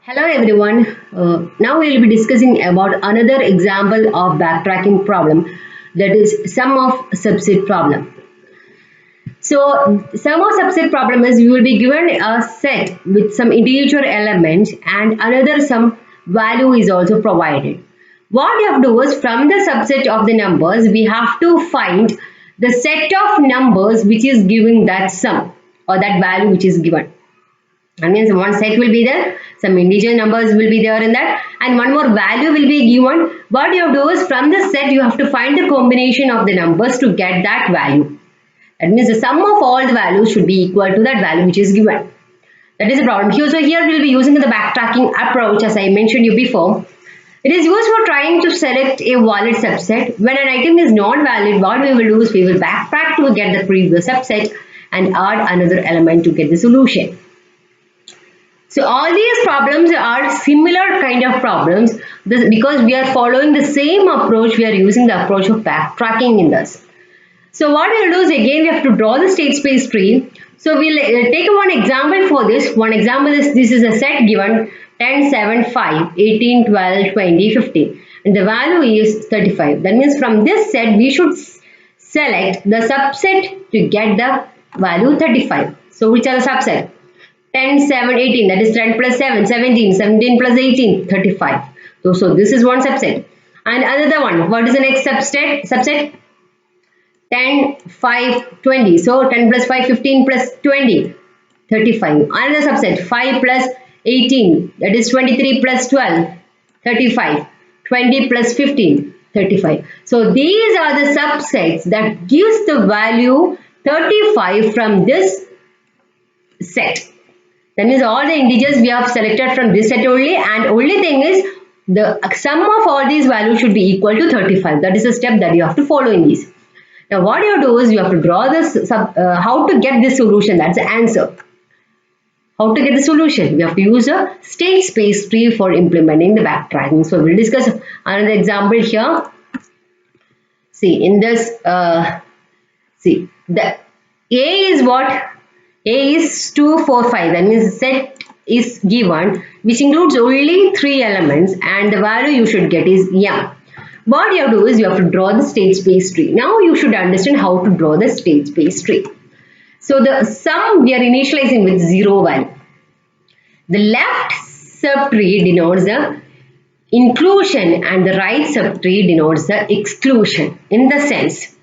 Hello everyone. Now we will be discussing about another example of backtracking problem, that is sum of subset problem. So sum of subset problem is you will be given a set with some integer elements and another some value is also provided. What you have to do is from the subset of the numbers we have to find the set of numbers which is giving that sum or that value which is given. That means one set will be there, some integer numbers will be there in that, and one more value will be given. What you have to do is from the set you have to find the combination of the numbers to get that value. That means the sum of all the values should be equal to that value which is given. That is the problem. So here we will be using the backtracking approach as I mentioned you before. It is used for trying to select a valid subset. When an item is not valid, what we will do is we will backtrack to get the previous subset and add another element to get the solution. So all these problems are similar kind of problems because we are following the same approach. We are using the approach of backtracking in this. So what we will do is again we have to draw the state space tree. So we'll take one example for this. One example is this is a set given 10, 7, 5, 18, 12, 20, 15 and the value is 35. That means from this set we should select the subset to get the value 35. So which are the subset? 10, 7, 18, that is 10 plus 7, 17, 17 plus 18, 35. So this is one subset. And another one, what is the next subset? 10, 5, 20. So 10 plus 5, 15 plus 20, 35. Another subset, 5 plus 18, that is 23 plus 12, 35. 20 plus 15, 35. So these are the subsets that gives the value 35 from this set. That means all the integers we have selected from this set only, and only thing is the sum of all these values should be equal to 35. That is a step that you have to follow in these. Now what you do is you have to draw this how to get this solution. That's the answer. How to get the solution? We have to use a state space tree for implementing the backtracking. So we'll discuss another example here. See in this see the A is what? A is 2, 4, 5. That means set is given which includes only 3 elements and the value you should get is M. What you have to do is you have to draw the state space tree. Now you should understand how to draw the state space tree. So the sum we are initializing with 0 value. The left subtree denotes the inclusion and the right subtree denotes the exclusion in the sense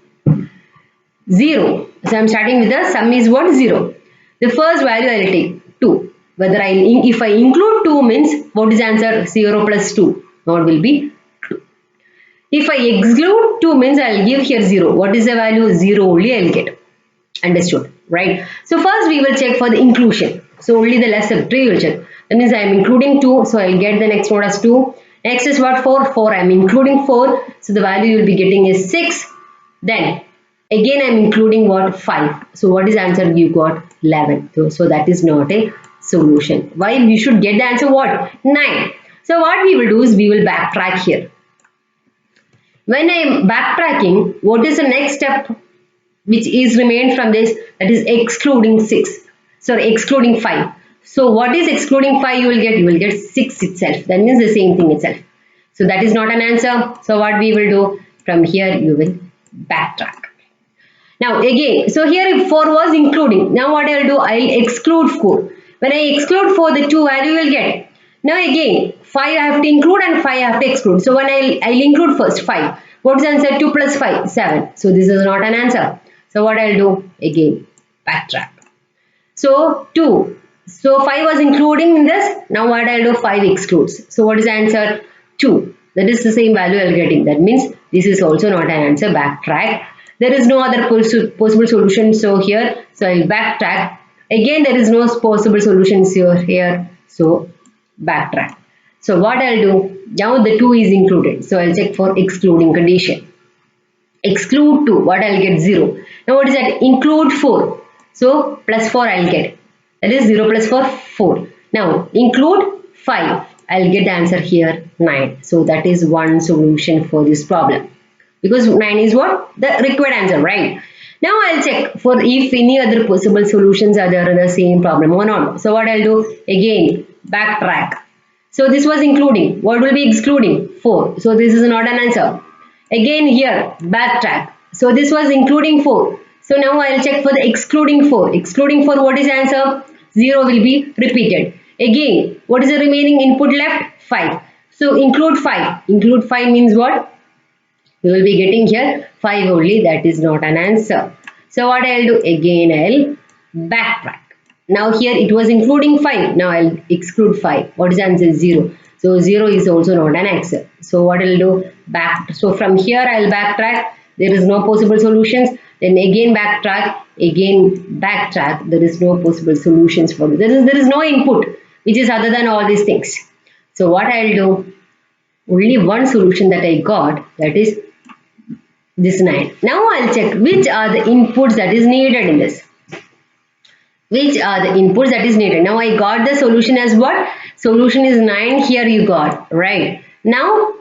0. So I am starting with the sum is what? 0. The first value I will take 2. If I include 2 means what is the answer? 0 plus 2. Now it will be 2. If I exclude 2 means I will give here 0. What is the value? 0 only I will get. Understood, right? So first we will check for the inclusion. So only the left subtree will check. That means I am including 2. So I will get the next one as 2. Next is what? 4. 4. I am including 4. So the value you will be getting is 6. Then again I am including what? 5. So what is the answer? You got 11. So that is not a solution. Why? We should get the answer what? 9. So what we will do is we will backtrack here. When I am backtracking, what is the next step which is remained from this? That is excluding 6. Sorry, excluding 5. So what is excluding 5 you will get? You will get 6 itself. That means the same thing itself. So that is not an answer. So what we will do? From here you will backtrack. Now again, so here if 4 was including, now what I will do? I will exclude 4. When I exclude 4, the 2 value will get. Now again, 5 I have to include and 5 I have to exclude. So when I will include first 5. What is the answer? 2 plus 5, 7. So this is not an answer. So what I will do? Again, backtrack. So 2. So 5 was including in this. Now what I will do? 5 excludes. So what is the answer? 2. That is the same value I will getting. That means this is also not an answer. Backtrack. There is no other possible solution. So here, so I will backtrack. Again, there is no possible solutions here. So backtrack. So what I will do? Now the 2 is included. So I will check for excluding condition. Exclude 2. What I will get? 0. Now what is that? Include 4. So plus 4 I will get. That is 0 plus 4, 4. Now include 5. I will get the answer here 9. So that is one solution for this problem. Because 9 is what? The required answer, right? Now I'll check for if any other possible solutions are there in the same problem or not. So what I'll do? Again, backtrack. So this was including. What will be excluding? 4. So this is not an answer. Again here, backtrack. So this was including 4. So now I will check for the excluding 4. Excluding 4, what is the answer? 0 will be repeated. Again, what is the remaining input left? 5. So include 5. Include 5 means what? We will be getting here 5 only. That is not an answer. So what I will do? Again I will backtrack. Now here it was including 5. Now I will exclude 5. What is the answer? 0. So 0 is also not an answer. So what I will do? Back. So from here I will backtrack. There is no possible solutions. Then again backtrack. Again backtrack. There is no possible solutions for this. There is no input which is other than all these things. So what I will do? Only one solution that I got, that is this 9. Now I'll check which are the inputs that is needed in this. Which are the inputs that is needed. Now I got the solution as what? Solution is 9 here you got, right? Now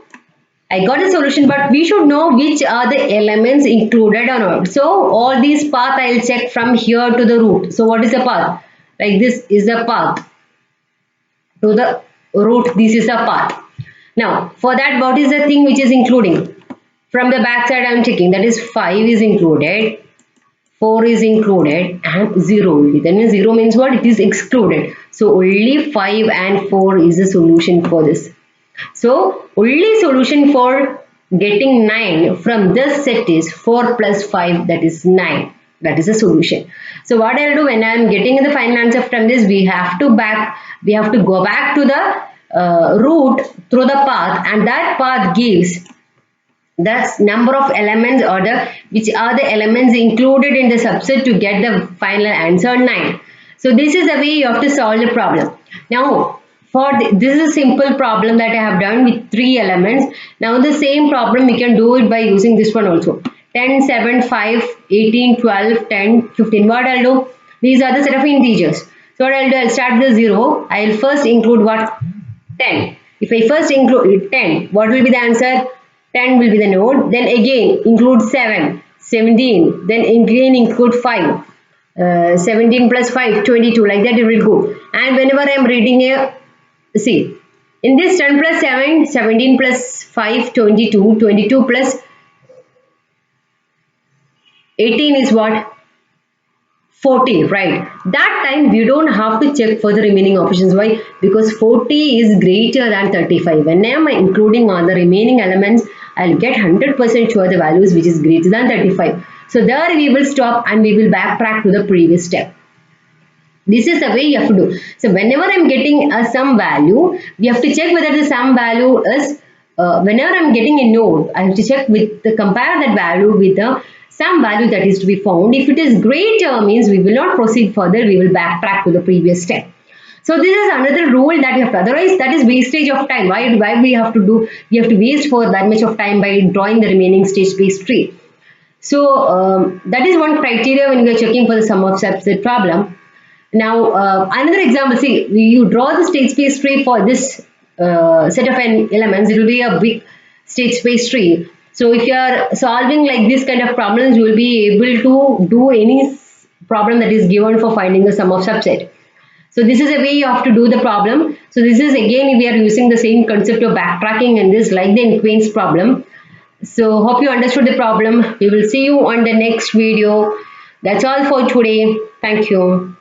I got the solution, but we should know which are the elements included or not. So all these path I'll check from here to the root. So what is the path? Like this is the path to the root. This is a path. Now for that, what is the thing which is including? From the back side I am checking, that is 5 is included, 4 is included and 0 only. Then 0 means what? It is excluded. So only 5 and 4 is the solution for this. So only solution for getting 9 from this set is 4 plus 5, that is 9. That is the solution. So what I will do when I am getting the final answer from this, we have to go back to the root through the path, and that path gives the number of elements or which are the elements included in the subset to get the final answer 9. So this is the way you have to solve the problem. Now this is a simple problem that I have done with 3 elements. Now the same problem we can do it by using this one also. 10, 7, 5, 18, 12, 10, 15. What I'll do? These are the set of integers. So what I'll do? I'll start with 0. I'll first include what? 10. If I first include 10, what will be the answer? 10 will be the node. Then again include 7, 17. Then again include 5. 17 plus 5, 22. Like that it will go. And whenever I am reading a, see, in this 10 plus 7, 17 plus 5, 22. 22 plus 18 is what? 40, right? That time we don't have to check for the remaining options. Why? Because 40 is greater than 35. When I am including all the remaining elements, I'll get 100% sure the values which is greater than 35. So there we will stop and we will backtrack to the previous step. This is the way you have to do. So whenever I'm getting a sum value, we have to check whether the sum value is, whenever I'm getting a node, I have to check with the compare that value with the some value that is to be found. If it is greater, means we will not proceed further, we will backtrack to the previous step. So this is another rule that you have to, otherwise that is wastage of time. Why we have to do, we have to waste for that much of time by drawing the remaining state space tree. So that is one criteria when we are checking for the sum of subset problem. Now another example, see, you draw the state space tree for this set of elements, it will be a big state space tree. So if you are solving like this kind of problems, you will be able to do any problem that is given for finding the sum of subset. So this is a way you have to do the problem. So this is again we are using the same concept of backtracking in this, like the Queen's problem. So hope you understood the problem. We will see you on the next video. That's all for today. Thank you.